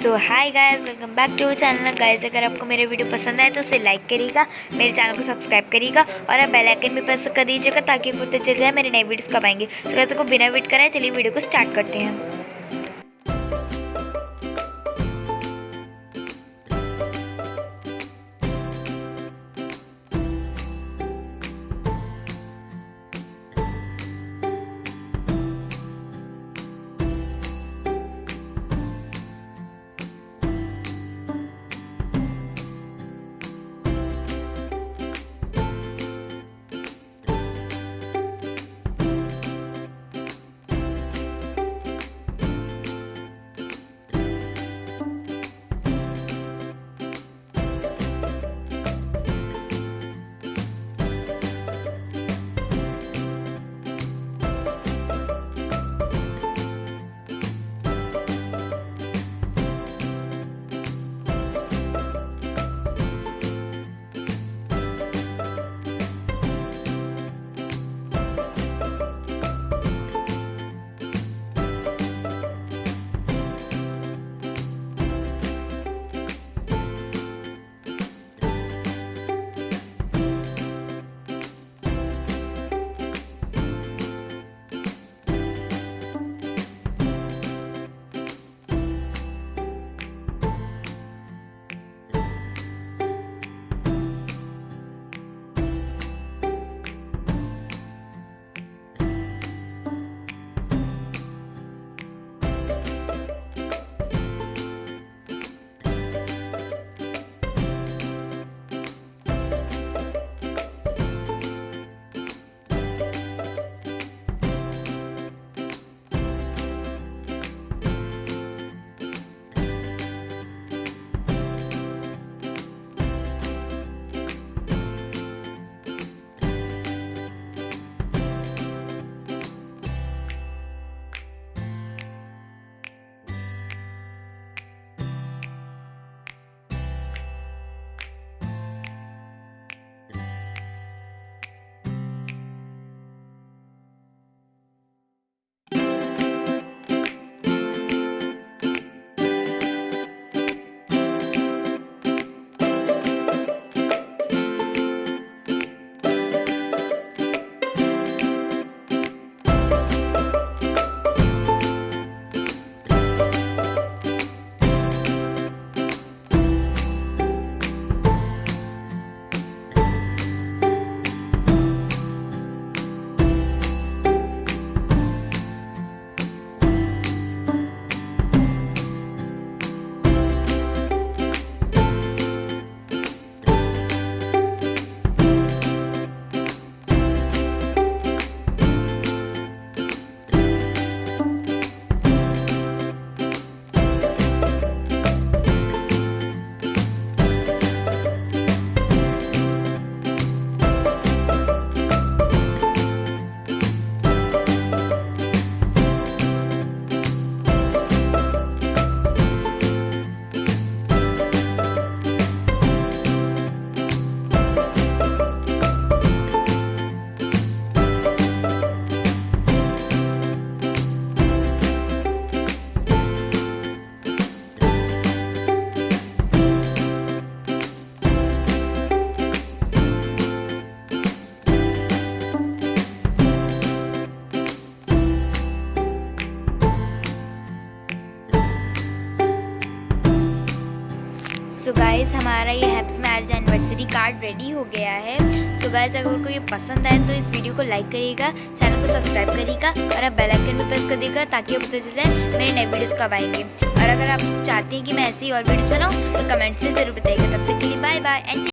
So hi guys, welcome back to channel. Guys, अगर आपको मेरे वीडियो पसंद आए तो उसे लाइक करिएगा, मेरे चैनल को सब्सक्राइब करिएगा और आप बेल आइकन भी प्रेस कर दीजिएगा ताकि आपको पता चल जाए मेरे नए वीडियोस कब आएंगे। तो गाइस को बिना वेट कराए चलिए वीडियो को स्टार्ट करते हैं। सो गाइस, हमारा ये happy marriage anniversary card ready हो गया है। सो गाइस, अगर आपको ये पसंद आए तो इस वीडियो को लाइक करिएगा, चैनल को सब्सक्राइब करिएगा और आप बेल आइकन भी प्रेस कर दीजिएगा ताकि आपको पता चल जाए मेरे नए वीडियोस कब आएंगे। और अगर आप चाहते हैं कि मैं ऐसी और वीडियोस बनाऊँ तो कमेंट्स में ज़रूर बताइएगा। तब तक के लिए बाय बाय एंड